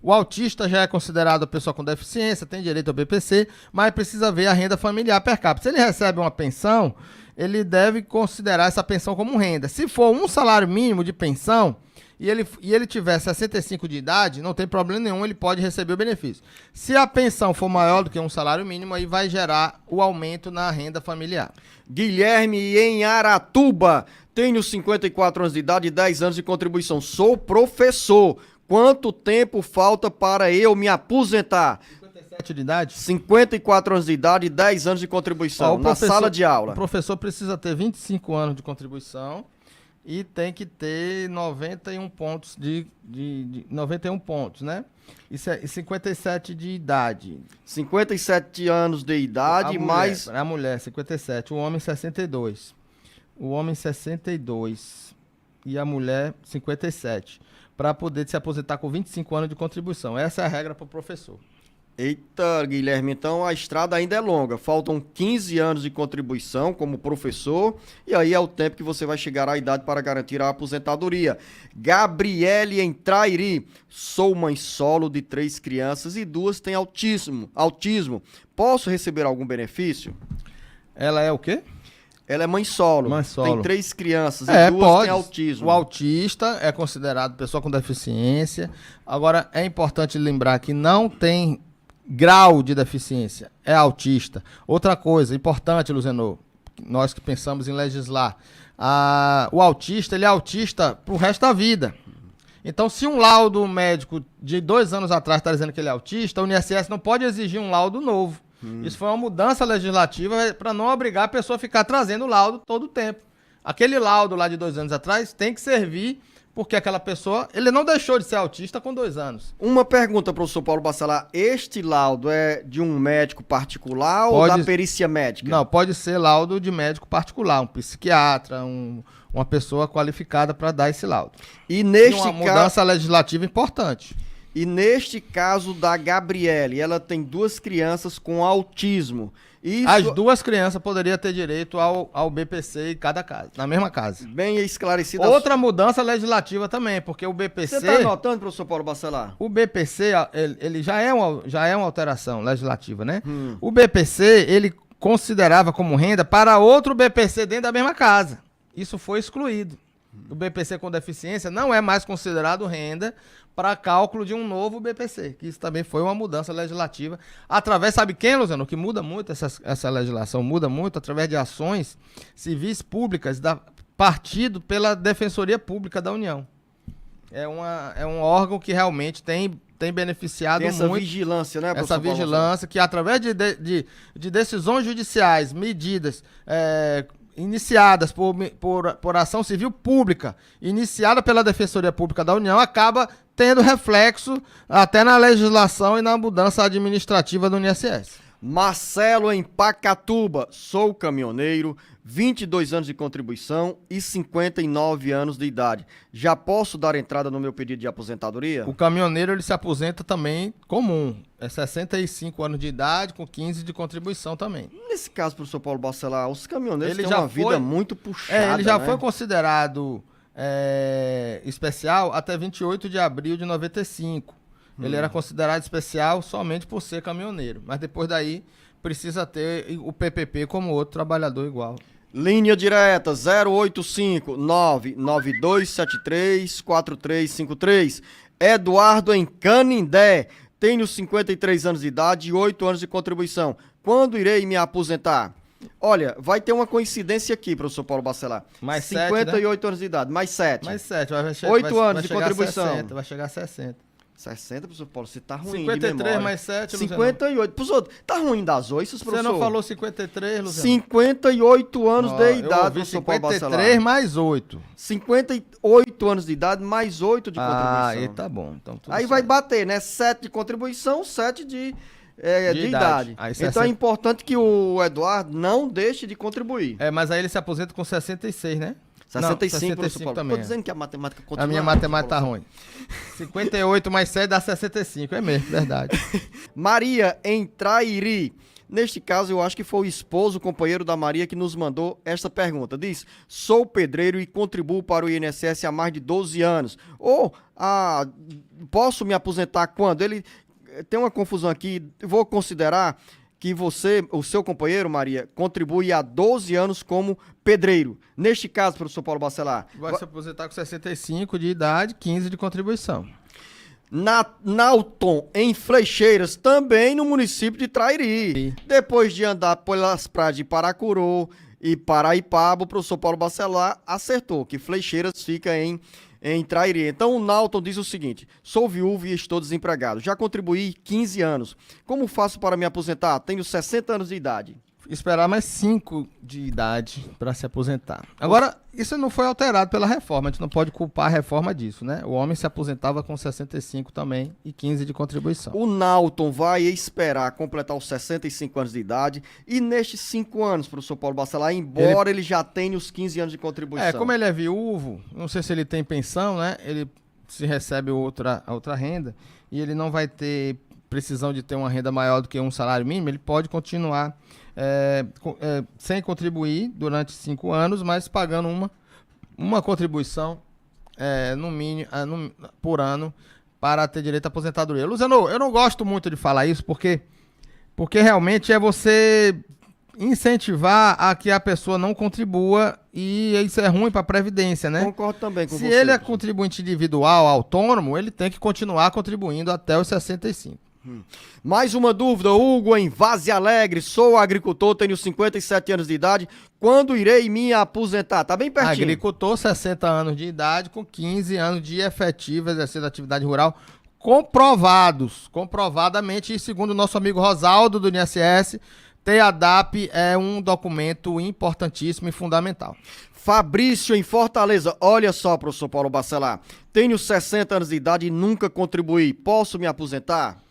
O autista já é considerado a pessoa com deficiência, tem direito ao BPC, mas precisa ver a renda familiar per capita. Se ele recebe uma pensão, ele deve considerar essa pensão como renda. Se for um salário mínimo de pensão e ele tiver 65 de idade, não tem problema nenhum, ele pode receber o benefício. Se a pensão for maior do que um salário mínimo, aí vai gerar o aumento na renda familiar. Guilherme em Aratuba. Tenho 54 anos de idade e 10 anos de contribuição. Sou professor. Quanto tempo falta para eu me aposentar? 57 de idade? 54 anos de idade e 10 anos de contribuição na sala de aula. O professor precisa ter 25 anos de contribuição e tem que ter 91 pontos 91 pontos, né? Isso é 57 de idade. 57 anos de idade, mais... A mulher, 57. O homem, 62. O homem, 62. E a mulher, 57. Para poder se aposentar com 25 anos de contribuição. Essa é a regra para o professor. Eita, Guilherme, então a estrada ainda é longa. Faltam 15 anos de contribuição como professor e aí é o tempo que você vai chegar à idade para garantir a aposentadoria. Gabriele em Trairi. Sou mãe solo de 3 crianças e 2 têm autismo. Posso receber algum benefício? Ela é o quê? Ela é mãe solo. Mãe solo. Tem 3 crianças e 2 têm autismo. O autista é considerado pessoa com deficiência. Agora, é importante lembrar que não tem grau de deficiência. É autista. Outra coisa importante, Luzenor, nós que pensamos em legislar, o autista, ele é autista pro resto da vida. Então, se um laudo médico de 2 anos atrás está dizendo que ele é autista, o INSS não pode exigir um laudo novo. Isso foi uma mudança legislativa para não obrigar a pessoa a ficar trazendo laudo todo o tempo. Aquele laudo lá de 2 anos atrás tem que servir porque aquela pessoa, ele não deixou de ser autista com 2 anos. Uma pergunta, professor Paulo Bacelar. Este laudo é de um médico particular ou da perícia médica? Não, pode ser laudo de médico particular, um psiquiatra, uma pessoa qualificada para dar esse laudo. E neste uma mudança legislativa importante. E neste caso da Gabriele, ela tem 2 crianças com autismo. As 2 crianças poderiam ter direito ao BPC em cada casa, na mesma casa. Bem esclarecida. Outra mudança legislativa também, porque o BPC... Você está anotando, professor Paulo Bacelar? O BPC, ele já é uma alteração legislativa, né? O BPC, ele considerava como renda para outro BPC dentro da mesma casa. Isso foi excluído. O BPC com deficiência não é mais considerado renda para cálculo de um novo BPC, que isso também foi uma mudança legislativa, através, sabe quem, Luciano, que muda muito essa legislação, muda muito através de ações civis públicas partido pela Defensoria Pública da União. É um órgão que realmente tem beneficiado muito. Essa vigilância, né, professor Essa vigilância que através de decisões judiciais, medidas iniciadas por ação civil pública, iniciada pela Defensoria Pública da União, acaba tendo reflexo até na legislação e na mudança administrativa do INSS. Marcelo em Pacatuba, sou caminhoneiro, 22 anos de contribuição e 59 anos de idade. Já posso dar entrada no meu pedido de aposentadoria? O caminhoneiro, ele se aposenta também comum, é 65 anos de idade com 15 de contribuição também. Nesse caso, professor Paulo Bacelar, os caminhoneiros têm uma vida muito puxada, ele já né? foi considerado especial até 28 de abril de 95. Ele era considerado especial somente por ser caminhoneiro, mas depois daí precisa ter o PPP como outro trabalhador igual. Linha direta 085-99273-4353. Eduardo em Canindé. Tenho 53 anos de idade e 8 anos de contribuição. Quando irei me aposentar? Olha, vai ter uma coincidência aqui, professor Paulo Bacelar. Mais 58 anos de idade, mais 7. Mais 7. Vai 8 anos de contribuição. 60, vai chegar a 60. 60, professor Paulo, você tá ruim 53 de memória. mais 7, 58. Professor, tá ruim das oiças, professor? Você não falou 53, Luciano? 58 anos de idade, professor Paulo Bacelar. 53 mais 8. 58 anos de idade, mais 8 de contribuição. Aí tá bom. Então, aí vai bater, né? 7 de contribuição, 7 de idade. Aí, então é importante que o Eduardo não deixe de contribuir. Mas aí ele se aposenta com 66, né? 65, professor Paulo. Também. Tô dizendo que a matemática continua. A minha matemática tá ruim. 58 mais 7 dá 65, é mesmo, verdade. Maria em Trairi. Neste caso, eu acho que foi o esposo, o companheiro da Maria, que nos mandou esta pergunta. Diz, sou pedreiro e contribuo para o INSS há mais de 12 anos. Posso me aposentar quando? Ele tem uma confusão aqui, vou considerar que você, o seu companheiro, Maria, contribui há 12 anos como pedreiro. Neste caso, professor Paulo Bacelar, Vai se aposentar com 65 de idade, 15 de contribuição. Nauton, em Flecheiras, também no município de Trairi. Sim. Depois de andar pelas praias de Paracuru e Paraipaba, o professor Paulo Bacelar acertou que Flecheiras fica em Trairi. Então o Nauton diz o seguinte: sou viúvo e estou desempregado. Já contribuí 15 anos. Como faço para me aposentar? Tenho 60 anos de idade. Esperar mais 5 de idade para se aposentar. Agora, isso não foi alterado pela reforma, a gente não pode culpar a reforma disso, né? O homem se aposentava com 65 também e 15 de contribuição. O Nauton vai esperar completar os 65 anos de idade e nestes 5 anos, professor Paulo Bacelar, embora ele já tenha os 15 anos de contribuição. Como ele é viúvo, não sei se ele tem pensão, né? Ele se recebe outra renda e ele não vai ter precisão de ter uma renda maior do que um salário mínimo, ele pode continuar sem contribuir durante 5 anos, mas pagando uma contribuição no mínimo por ano para ter direito à aposentadoria. Luciano, eu não gosto muito de falar isso porque realmente é você incentivar a que a pessoa não contribua e isso é ruim para a Previdência, né? Concordo também com você. Se ele é contribuinte individual, autônomo, ele tem que continuar contribuindo até os 65. Mais uma dúvida, Hugo, em Vaze Alegre, sou agricultor, tenho 57 anos de idade, quando irei me aposentar? Tá bem pertinho. Agricultor, 60 anos de idade, com 15 anos de efetivo exercício da atividade rural, comprovadamente, e segundo o nosso amigo Rosaldo do INSS, TEADAP é um documento importantíssimo e fundamental. Fabrício, em Fortaleza, olha só, professor Paulo Bacelar, tenho 60 anos de idade e nunca contribuí, posso me aposentar?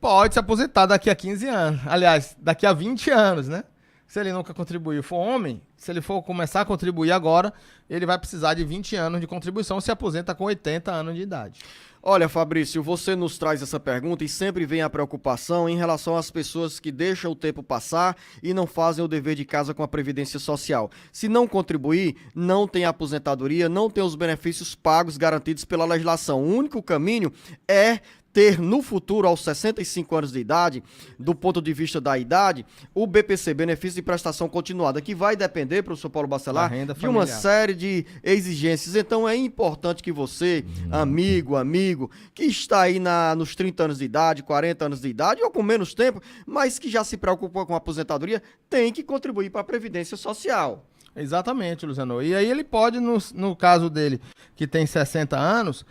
Pode se aposentar daqui a 15 anos. Aliás, daqui a 20 anos, né? Se ele nunca contribuiu, for homem, se ele for começar a contribuir agora, ele vai precisar de 20 anos de contribuição, se aposenta com 80 anos de idade. Olha, Fabrício, você nos traz essa pergunta e sempre vem a preocupação em relação às pessoas que deixam o tempo passar e não fazem o dever de casa com a Previdência Social. Se não contribuir, não tem aposentadoria, não tem os benefícios pagos garantidos pela legislação. O único caminho é ter no futuro, aos 65 anos de idade, do ponto de vista da idade, o BPC, Benefício de Prestação Continuada, que vai depender, professor Paulo Bacelar, de uma série de exigências. Então é importante que você, amigo, que está aí nos 30 anos de idade, 40 anos de idade, ou com menos tempo, mas que já se preocupa com a aposentadoria, tem que contribuir para a Previdência Social. Exatamente, Luciano. E aí ele pode, no caso dele, que tem 60 anos,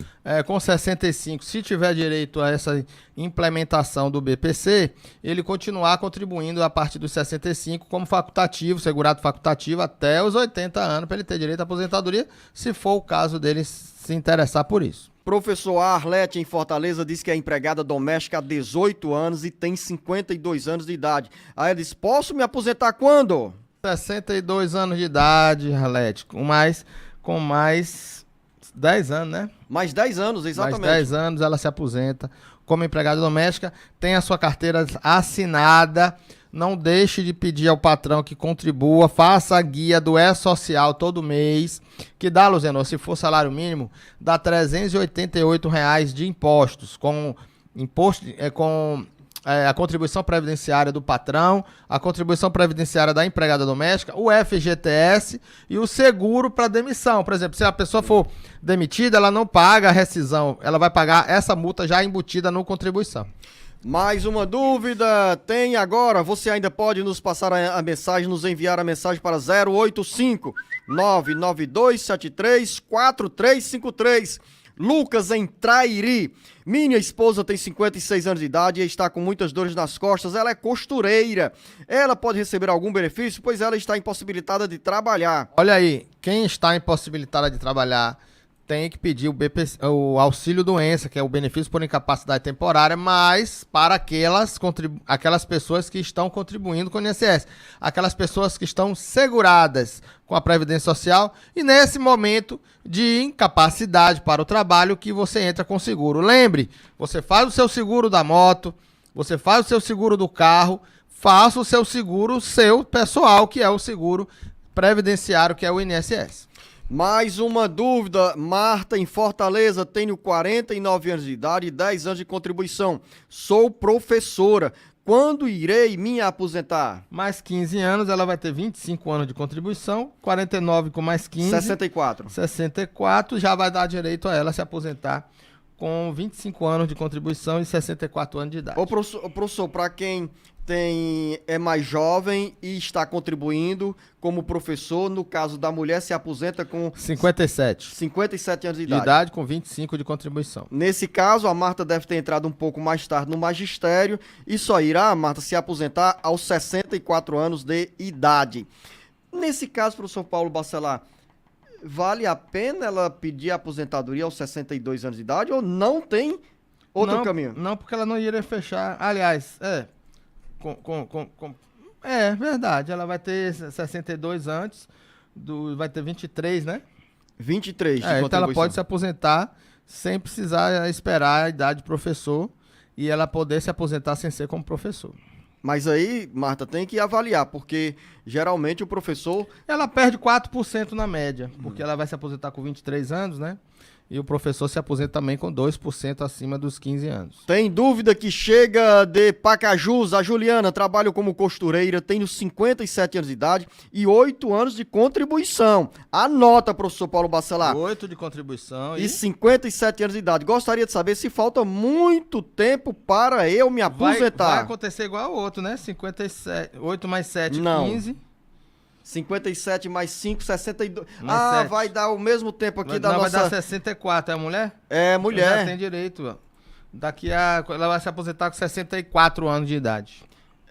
com 65, se tiver direito a essa implementação do BPC, ele continuar contribuindo a partir dos 65 como facultativo, segurado facultativo, até os 80 anos, para ele ter direito à aposentadoria, se for o caso dele se interessar por isso. Professor Arlete, em Fortaleza, diz que é empregada doméstica há 18 anos e tem 52 anos de idade. Aí ela diz, posso me aposentar quando? 62 anos de idade, Arlete, com mais 10 anos, né? Mais 10 anos, exatamente. Mais 10 anos ela se aposenta como empregada doméstica, tem a sua carteira assinada, não deixe de pedir ao patrão que contribua, faça a guia do E-Social todo mês, que dá, Luciano, se for salário mínimo, dá R$ 388 de impostos, com a contribuição previdenciária do patrão, a contribuição previdenciária da empregada doméstica, o FGTS e o seguro para demissão. Por exemplo, se a pessoa for demitida, ela não paga a rescisão, ela vai pagar essa multa já embutida no contribuição. Mais uma dúvida tem agora, você ainda pode nos passar a mensagem, nos enviar a mensagem para 085 99273 4353. Lucas, em Trairi. Minha esposa tem 56 anos de idade e está com muitas dores nas costas. Ela é costureira. Ela pode receber algum benefício, pois ela está impossibilitada de trabalhar. Olha aí, quem está impossibilitada de trabalhar tem que pedir o auxílio doença, que é o benefício por incapacidade temporária, mas para aquelas pessoas que estão contribuindo com o INSS, aquelas pessoas que estão seguradas com a Previdência Social e nesse momento de incapacidade para o trabalho que você entra com seguro. Lembre, você faz o seu seguro da moto, você faz o seu seguro do carro, faça o seu seguro seu pessoal, que é o seguro previdenciário, que é o INSS. Mais uma dúvida, Marta, em Fortaleza, tenho 49 anos de idade e 10 anos de contribuição. Sou professora, Quando irei me aposentar? Mais 15 anos, ela vai ter 25 anos de contribuição, 49 com mais 15, 64. 64, já vai dar direito a ela se aposentar com 25 anos de contribuição e 64 anos de idade. Ô, professor, para quem é mais jovem e está contribuindo como professor, no caso da mulher, se aposenta com 57 57 anos de de idade. idade com 25 de contribuição. Nesse caso, a Marta deve ter entrado um pouco mais tarde no magistério e só irá, Marta, se aposentar aos 64 anos de idade. Nesse caso, professor Paulo Bacelar, vale a pena ela pedir a aposentadoria aos 62 anos de idade ou não tem outro caminho? Não, porque ela não iria fechar. Aliás, é verdade, ela vai ter 62 antes, vai ter 23, né? 23 de Então ela contribuição. pode se aposentar sem precisar esperar a idade de professor e ela poder se aposentar sem ser como professor. Mas aí, Marta, tem que avaliar, porque geralmente o professor... Ela perde 4% na média, porque ela vai se aposentar com 23 anos, né? E o professor se aposenta também com 2% acima dos 15 anos. Tem dúvida que chega de Pacajus, a Juliana, trabalha como costureira, tem 57 anos de idade e 8 anos de contribuição. Anota, professor Paulo Bacelar. 8 de contribuição E 57 anos de idade. Gostaria de saber se falta muito tempo para eu me aposentar. Vai acontecer igual ao outro, né? 57, 8 mais 7, Não. 15. 57 mais 5, 62. Mais 7. Vai dar o mesmo tempo aqui da Não, nossa... vai dar 64, é a mulher? É, Já mulher. tem direito, ó. Ela vai se aposentar com 64 anos de idade.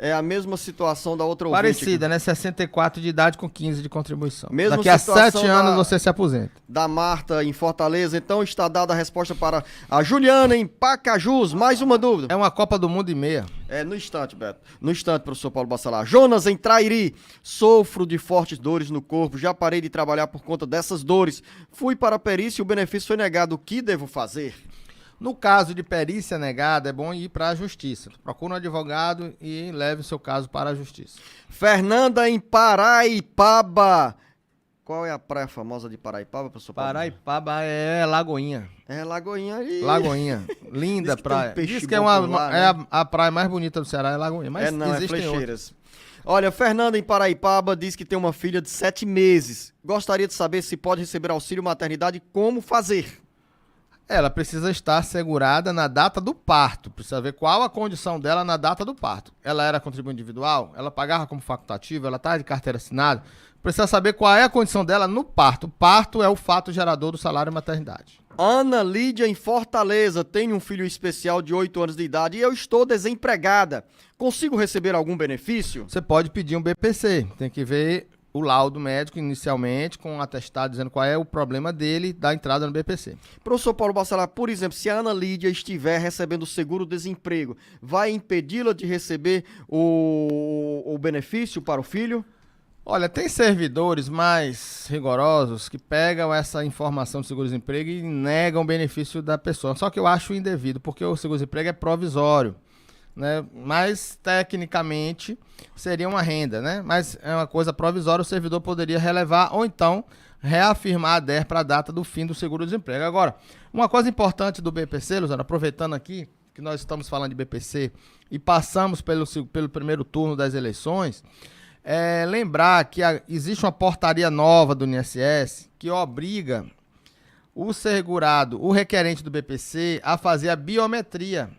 É a mesma situação da outra ouvinte. Parecida, né? 64 de idade com 15 de contribuição. Mesma Daqui a situação 7 anos você se aposenta. Da Marta em Fortaleza. Então está dada a resposta para a Juliana em Pacajus. Mais uma dúvida. É uma Copa do Mundo e meia. No instante, Beto. No instante, professor Paulo Bacelar. Jonas em Trairi. Sofro de fortes dores no corpo. Já parei de trabalhar por conta dessas dores. Fui para a perícia e o benefício foi negado. O que devo fazer? No caso de perícia negada, é bom ir para a justiça. Procure um advogado e leve o seu caso para a justiça. Fernanda em Paraipaba. Qual é a praia famosa de Paraipaba, professor Paulo? Paraipaba é Lagoinha. É Lagoinha aí. Lagoinha. Linda Diz que tem praia. um peixe Diz que é, bom por lá, né? a praia mais bonita do Ceará, é Lagoinha. Mas Não, é existem outras. Flecheiras. Olha, Fernanda em Paraipaba diz que tem uma filha de 7 meses. Gostaria de saber se pode receber auxílio maternidade e como fazer. Ela precisa estar assegurada na data do parto. Precisa ver qual a condição dela na data do parto. Ela era contribuinte individual? Ela pagava como facultativo? Ela está de carteira assinada? Precisa saber qual é a condição dela no parto. O parto é o fato gerador do salário maternidade. Ana Lídia em Fortaleza. Tenho um filho especial de 8 anos de idade e eu estou desempregada. Consigo receber algum benefício? Você pode pedir um BPC. Tem que ver o laudo médico inicialmente, com um atestado dizendo qual é o problema dele da entrada no BPC. Professor Paulo Bacelar, por exemplo, se a Ana Lídia estiver recebendo o seguro-desemprego, vai impedi-la de receber o benefício para o filho? Olha, tem servidores mais rigorosos que pegam essa informação do seguro-desemprego e negam o benefício da pessoa. Só que eu acho indevido, porque o seguro-desemprego é provisório, né? Mas tecnicamente seria uma renda, né? Mas é uma coisa provisória, o servidor poderia relevar ou então reafirmar a DER para a data do fim do seguro-desemprego. Agora, uma coisa importante do BPC, Luzana, aproveitando aqui que nós estamos falando de BPC e passamos pelo primeiro turno das eleições, lembrar que existe uma portaria nova do INSS que obriga o segurado, o requerente do BPC, a fazer a biometria,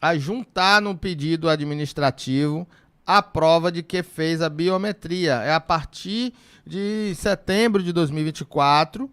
a juntar no pedido administrativo a prova de que fez a biometria. É a partir de setembro de 2024,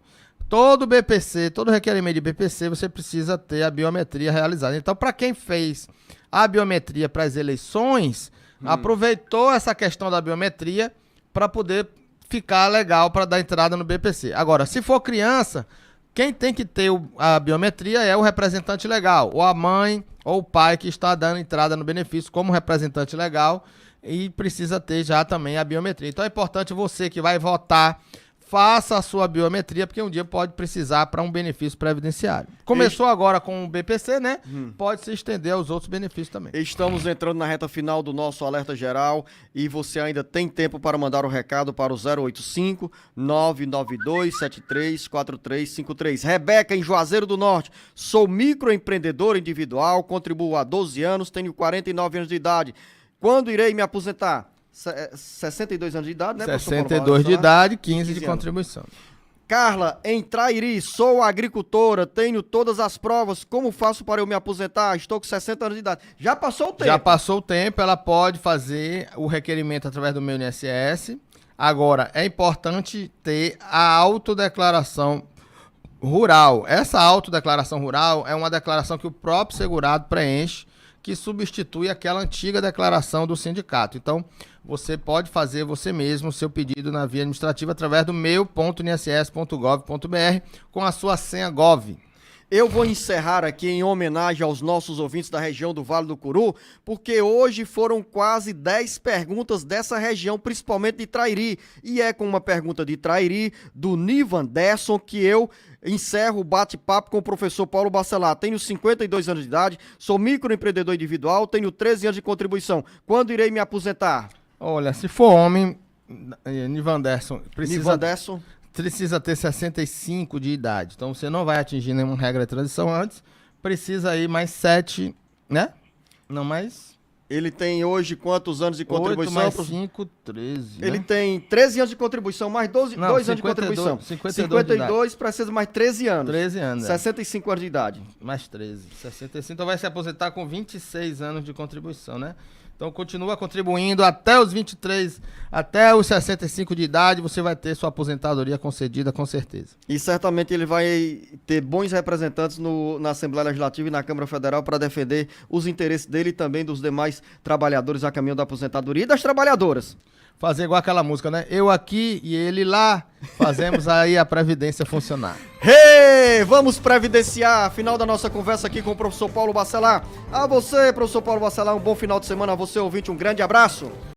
todo BPC, todo requerimento de BPC, você precisa ter a biometria realizada. Então, para quem fez a biometria para as eleições, aproveitou essa questão da biometria para poder ficar legal para dar entrada no BPC. Agora, se for criança, quem tem que ter a biometria é o representante legal, ou a mãe ou o pai que está dando entrada no benefício como representante legal e precisa ter já também a biometria. Então é importante você que vai votar, faça a sua biometria, porque um dia pode precisar para um benefício previdenciário. Começou agora com o BPC, né? Pode se estender aos outros benefícios também. Estamos entrando na reta final do nosso alerta geral e você ainda tem tempo para mandar o recado para o 085 992 73 4353. Rebeca, em Juazeiro do Norte. Sou microempreendedor individual, contribuo há 12 anos, tenho 49 anos de idade. Quando irei me aposentar? 62 anos de idade, né, professor Paulo 62 de Bacelar? idade, 15 de 15 anos. contribuição. Carla, em Trairi, sou agricultora, tenho todas as provas, como faço para eu me aposentar? Estou com 60 anos de idade. Já passou o tempo. Já passou o tempo, ela pode fazer o requerimento através do meu INSS. Agora, é importante ter a autodeclaração rural. Essa autodeclaração rural é uma declaração que o próprio segurado preenche, que substitui aquela antiga declaração do sindicato. Então, você pode fazer você mesmo o seu pedido na via administrativa através do meu.inss.gov.br com a sua senha Gov. Eu vou encerrar aqui em homenagem aos nossos ouvintes da região do Vale do Curu, porque hoje foram quase 10 perguntas dessa região, principalmente de Trairi. E é com uma pergunta de Trairi, do Nivan Desson, que eu encerro o bate-papo com o professor Paulo Bacelar. Tenho 52 anos de idade, sou microempreendedor individual, tenho 13 anos de contribuição. Quando irei me aposentar? Olha, se for homem, Nivan Desson, Nivan Desson. precisa ter 65 de idade. Então você não vai atingir nenhuma regra de transição antes. Precisa aí mais 7, né? Não mais... Ele tem hoje quantos anos de 8 contribuição? mais 5, 13, né? Ele tem 13 anos de contribuição, mais 2 Não, anos de 52, contribuição. 52 precisa mais 13 anos. 13 anos, 65 anos de idade. mais 13, 65. Então vai se aposentar com 26 anos de contribuição, né? Então continua contribuindo até os 23, até os 65 de idade, você vai ter sua aposentadoria concedida com certeza. E certamente ele vai ter bons representantes na Assembleia Legislativa e na Câmara Federal para defender os interesses dele e também dos demais trabalhadores a caminho da aposentadoria e das trabalhadoras. Fazer igual aquela música, né? Eu aqui e ele lá, fazemos aí a Previdência funcionar. Hey, vamos previdenciar. Final da nossa conversa aqui com o professor Paulo Bacelar. A você, professor Paulo Bacelar, um bom final de semana. A você, ouvinte, um grande abraço.